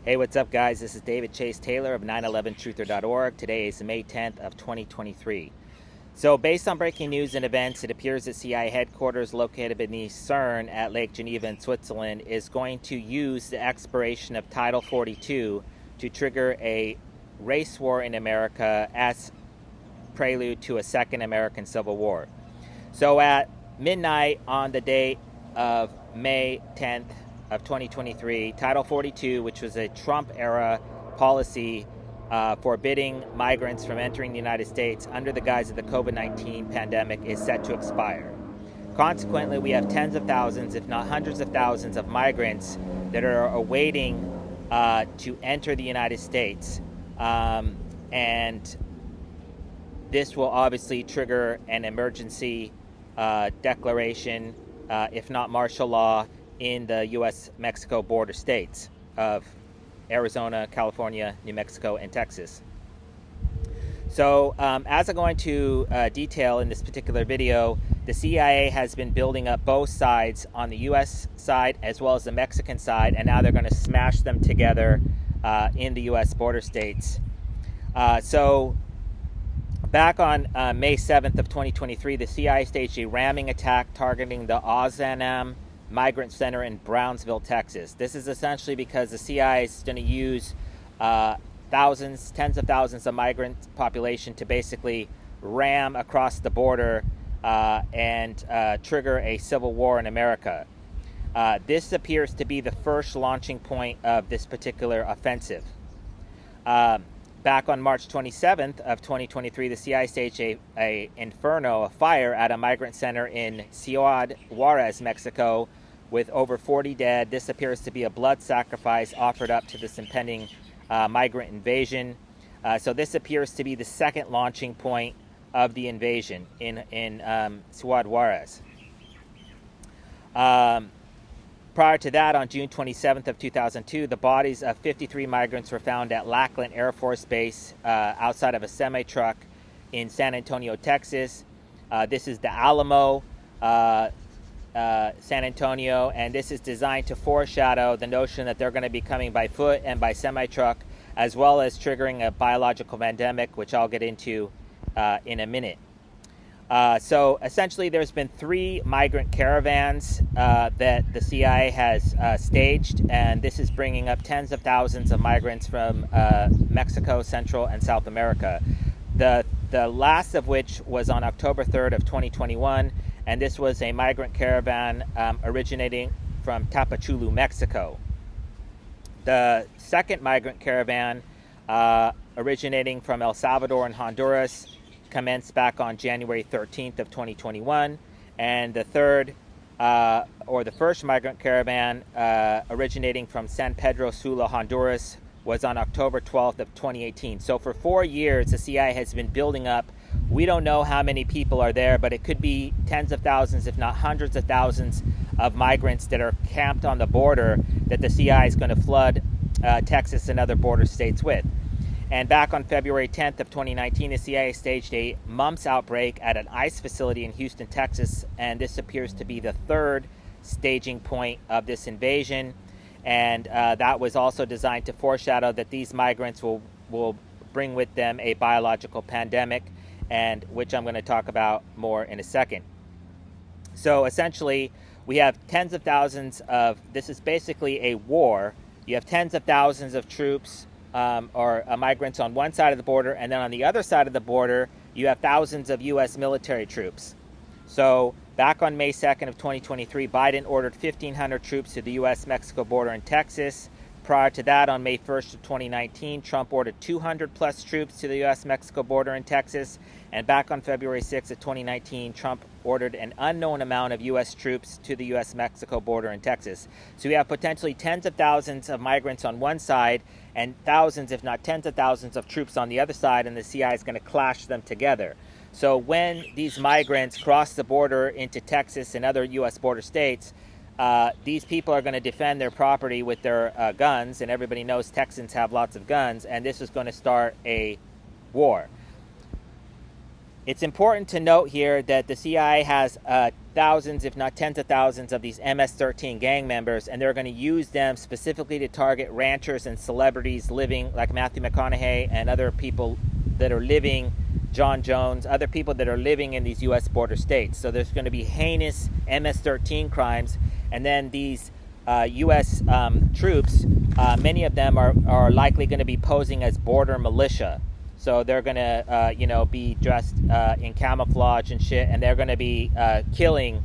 Hey, what's up, guys? This is David Chase Taylor of 911truther.org. Today is May 10th of 2023. So, based on breaking news and events, it appears that CIA headquarters located beneath CERN at Lake Geneva in Switzerland is going to use the expiration of Title 42 to trigger a race war in America as prelude to a second American Civil War. So, at midnight on the date of May 10th, of 2023, Title 42, which was a Trump-era policy forbidding migrants from entering the United States under the guise of the COVID-19 pandemic, is set to expire. Consequently, we have tens of thousands, if not hundreds of thousands, of migrants that are awaiting to enter the United States. And this will obviously trigger an emergency declaration, if not martial law, in the U.S.-Mexico border states of Arizona, California, New Mexico, and Texas. So as I'm going to detail in this particular video, the CIA has been building up both sides on the U.S. side as well as the Mexican side, and now they're going to smash them together in the U.S. border states. So back on May 7th of 2023, the CIA staged a ramming attack targeting the Ozanam Migrant Center in Brownsville, Texas. This is essentially because the CIA is going to use thousands, tens of thousands of migrant population to basically ram across the border and trigger a civil war in America. This appears to be the first launching point of this particular offensive. Back on March 27th of 2023, the CIA staged a inferno, a fire at a migrant center in Ciudad Juarez, Mexico, with over 40 dead. This appears to be a blood sacrifice offered up to this impending migrant invasion. So this appears to be the second launching point of the invasion in Ciudad Juarez. Prior to that, on June 27th of 2002, the bodies of 53 migrants were found at Lackland Air Force Base outside of a semi-truck in San Antonio, Texas. This is the Alamo, San Antonio, and this is designed to foreshadow the notion that they're going to be coming by foot and by semi-truck, as well as triggering a biological pandemic, which I'll get into in a minute. So essentially, there's been 3 migrant caravans that the CIA has staged, and this is bringing up tens of thousands of migrants from Mexico, Central, and South America. The last of which was on October 3rd of 2021, and this was a migrant caravan originating from Tapachula, Mexico. The second migrant caravan originating from El Salvador and Honduras commenced back on January 13th of 2021, and the third, or the first migrant caravan originating from San Pedro Sula, Honduras, was on October 12th of 2018. So for 4 years, the CIA has been building up. We don't know how many people are there, but it could be tens of thousands, if not hundreds of thousands of migrants that are camped on the border that the CIA is going to flood Texas and other border states with. And back on February 10th of 2019, the CIA staged a mumps outbreak at an ICE facility in Houston, Texas, and this appears to be the third staging point of this invasion. And that was also designed to foreshadow that these migrants will bring with them a biological pandemic, and which I'm going to talk about more in a second. So essentially, we have tens of thousands of, this is basically a war. You have tens of thousands of troops or migrants on one side of the border, and then on the other side of the border, you have thousands of U.S. military troops. So back on May 2nd of 2023, Biden ordered 1,500 troops to the U.S.-Mexico border in Texas. Prior to that, on May 1st of 2019, Trump ordered 200-plus troops to the U.S.-Mexico border in Texas. And back on February 6th of 2019, Trump ordered an unknown amount of U.S. troops to the U.S.-Mexico border in Texas. So we have potentially tens of thousands of migrants on one side and thousands, if not tens of thousands, of troops on the other side, and the CIA is going to clash them together. So when these migrants cross the border into Texas and other U.S. border states, these people are going to defend their property with their guns, and everybody knows Texans have lots of guns, and this is going to start a war. It's important to note here that the CIA has thousands, if not tens of thousands, of these MS-13 gang members, and they're going to use them specifically to target ranchers and celebrities living, like Matthew McConaughey and other people that are living, John Jones, other people that are living in these U.S. border states. So there's going to be heinous MS-13 crimes, and then these U.S. Troops, many of them are likely going to be posing as border militia. So they're going to, be dressed in camouflage and shit, and they're going to be killing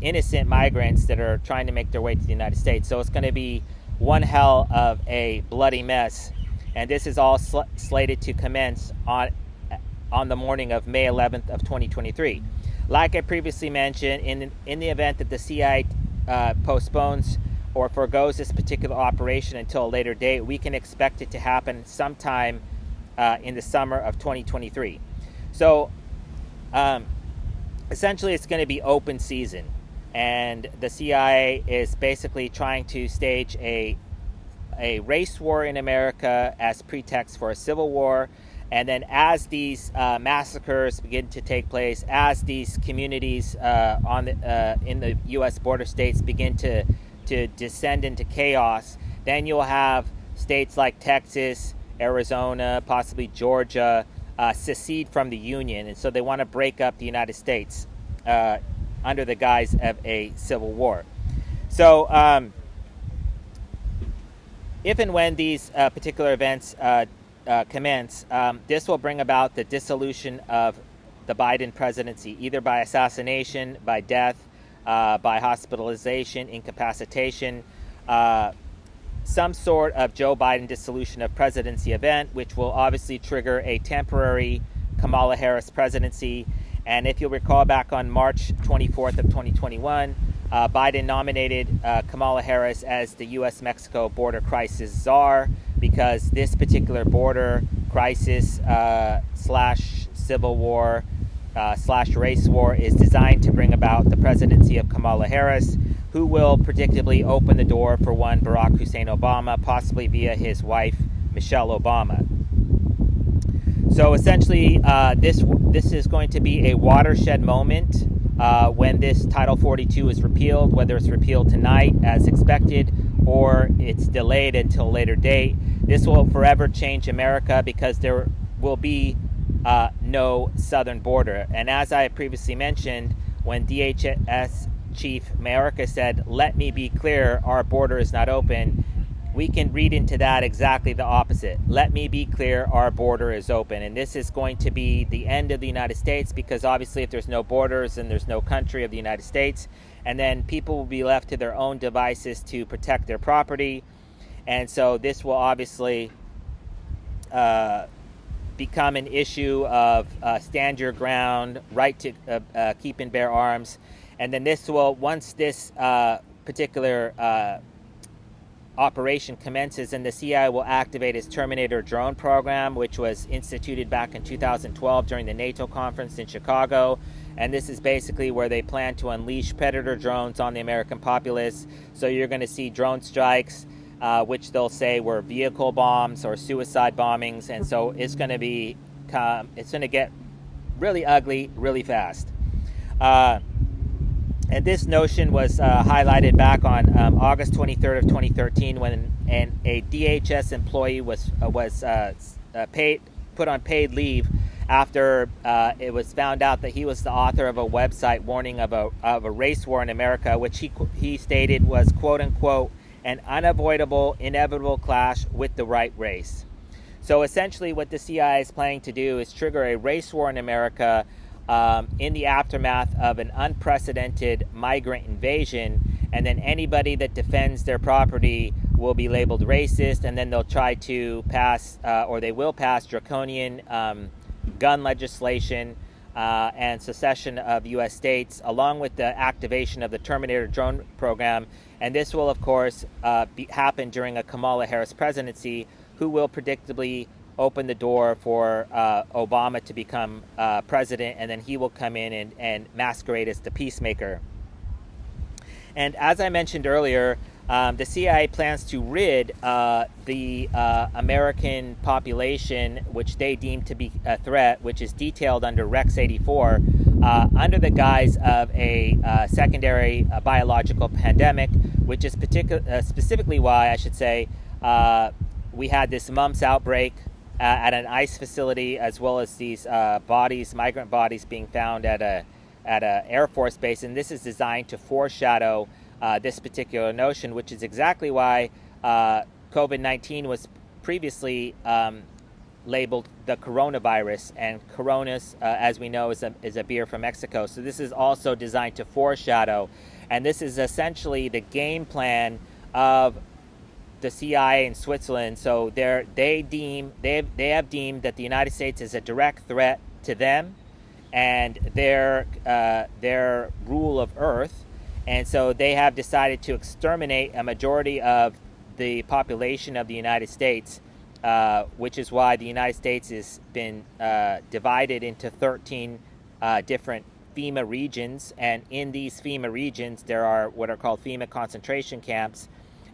innocent migrants that are trying to make their way to the United States. So it's going to be one hell of a bloody mess. And this is all slated to commence on the morning of May 11th of 2023. Like I previously mentioned, in the event that the CIA postpones or forgoes this particular operation until a later date, we can expect it to happen sometime in the summer of 2023. So essentially it's going to be open season, and the CIA is basically trying to stage a race war in America as pretext for a civil war. And then as these massacres begin to take place, as these communities in the U.S. border states begin to descend into chaos, then you'll have states like Texas, Arizona, possibly Georgia, secede from the Union. And so they want to break up the United States under the guise of a civil war. So if and when these particular events commence, this will bring about the dissolution of the Biden presidency, either by assassination, by death, by hospitalization, incapacitation, some sort of Joe Biden dissolution of presidency event, which will obviously trigger a temporary Kamala Harris presidency. And if you'll recall, back on March 24th of 2021, Biden nominated Kamala Harris as the U.S.-Mexico border crisis czar, because this particular border crisis slash civil war slash race war is designed to bring about the presidency of Kamala Harris, who will predictably open the door for one Barack Hussein Obama, possibly via his wife, Michelle Obama. So essentially, this is going to be a watershed moment when this Title 42 is repealed, whether it's repealed tonight as expected or it's delayed until a later date. This will forever change America, because there will be no southern border. And as I previously mentioned, when DHS Chief Mayorkas said, "Let me be clear, our border is not open," we can read into that exactly the opposite. Let me be clear, our border is open. And this is going to be the end of the United States, because obviously if there's no borders, then there's no country of the United States. And then people will be left to their own devices to protect their property. And so this will obviously become an issue of stand your ground, right to keep and bear arms. And then this will, once this particular operation commences, and the CIA will activate its Terminator drone program, which was instituted back in 2012 during the NATO conference in Chicago. And this is basically where they plan to unleash Predator drones on the American populace. So you're going to see drone strikes, which they'll say were vehicle bombs or suicide bombings. And so it's going to get really ugly really fast. And this notion was highlighted back on August 23rd of 2013, when a DHS employee was put on paid leave after it was found out that he was the author of a website warning of a race war in America, which he stated was, quote unquote, an unavoidable, inevitable clash with the right race. So essentially what the CIA is planning to do is trigger a race war in America in the aftermath of an unprecedented migrant invasion, and then anybody that defends their property will be labeled racist, and then they'll try to pass, or they will pass, draconian gun legislation and secession of U.S. states, along with the activation of the Terminator drone program. And this will, of course, happen during a Kamala Harris presidency, who will predictably open the door for Obama to become president, and then he will come in and masquerade as the peacemaker. And as I mentioned earlier, The CIA plans to rid the American population, which they deem to be a threat, which is detailed under Rex 84, under the guise of a secondary biological pandemic, which is specifically why, I should say, we had this mumps outbreak at an ICE facility, as well as these migrant bodies being found at a Air Force base, and this is designed to foreshadow this particular notion, which is exactly why COVID-19 was previously labeled the coronavirus, and Coronas, as we know, is a beer from Mexico. So this is also designed to foreshadow, and this is essentially the game plan of the CIA in Switzerland. So they have deemed that the United States is a direct threat to them and their rule of Earth, and so they have decided to exterminate a majority of the population of the United States, which is why the United States has been divided into 13 different FEMA regions, and in these FEMA regions there are what are called FEMA concentration camps,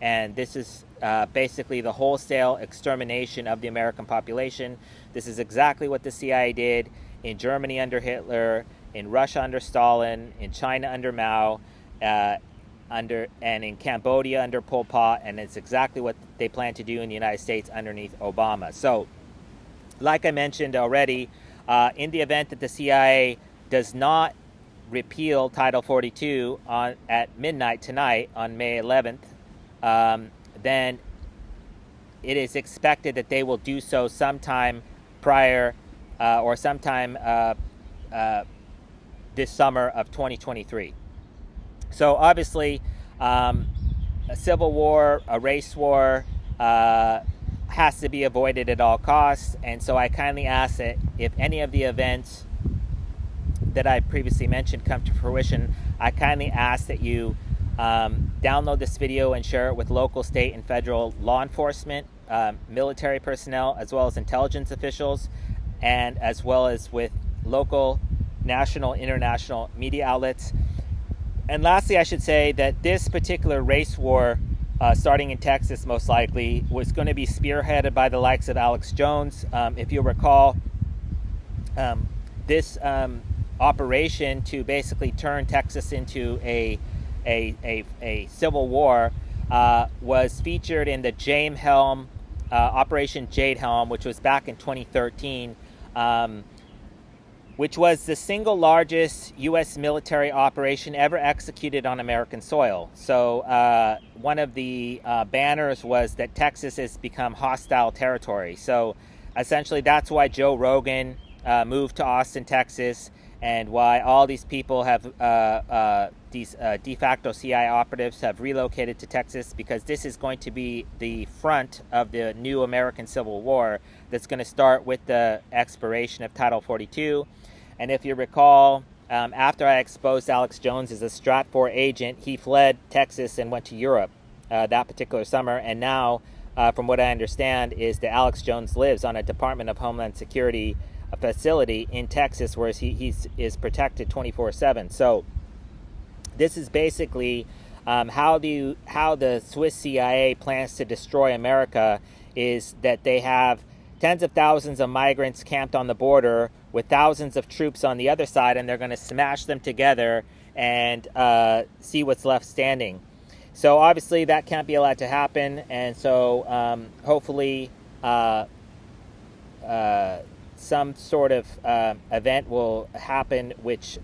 and this is basically the wholesale extermination of the American population. This is exactly what the CIA did in Germany under Hitler, in Russia under Stalin, in China under Mao, and in Cambodia under Pol Pot, and it's exactly what they plan to do in the United States underneath Obama. So, like I mentioned already, in the event that the CIA does not repeal Title 42 at midnight tonight on May 11th, then it is expected that they will do so sometime prior or sometime this summer of 2023. So obviously, a civil war, a race war, has to be avoided at all costs. And so I kindly ask that if any of the events that I previously mentioned come to fruition, I kindly ask that you download this video and share it with local, state, and federal law enforcement, military personnel, as well as intelligence officials, and as well as with local, national, international media outlets. And lastly, I should say that this particular race war, starting in Texas most likely, was going to be spearheaded by the likes of Alex Jones. If you recall, this operation to basically turn Texas into a civil war was featured in the Jade Helm, Operation Jade Helm, which was back in 2013, which was the single largest U.S. military operation ever executed on American soil. So one of the banners was that Texas has become hostile territory. So essentially that's why Joe Rogan moved to Austin, Texas, and why all these people have, these de facto CIA operatives have relocated to Texas, because this is going to be the front of the new American Civil War that's going to start with the expiration of Title 42. And if you recall, after I exposed Alex Jones as a Stratfor agent, he fled Texas and went to Europe that particular summer. And now, from what I understand, is that Alex Jones lives on a Department of Homeland Security facility in Texas, where he is protected 24/7. So this is basically how the Swiss CIA plans to destroy America, is that they have tens of thousands of migrants camped on the border with thousands of troops on the other side, and they're going to smash them together and see what's left standing. So obviously that can't be allowed to happen, and so hopefully some sort of event will happen which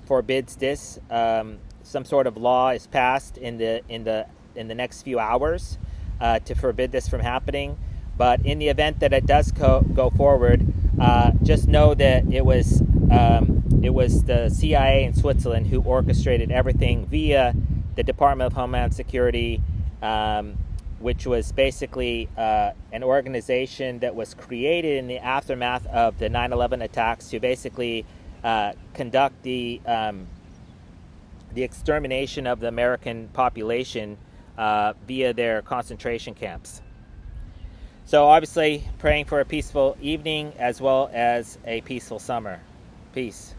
forbids this. Some sort of law is passed in the next few hours to forbid this from happening. But in the event that it does go forward, just know that it was the CIA in Switzerland who orchestrated everything via the Department of Homeland Security, which was basically an organization that was created in the aftermath of the 9/11 attacks to basically conduct the extermination of the American population via their concentration camps. So obviously praying for a peaceful evening as well as a peaceful summer. Peace.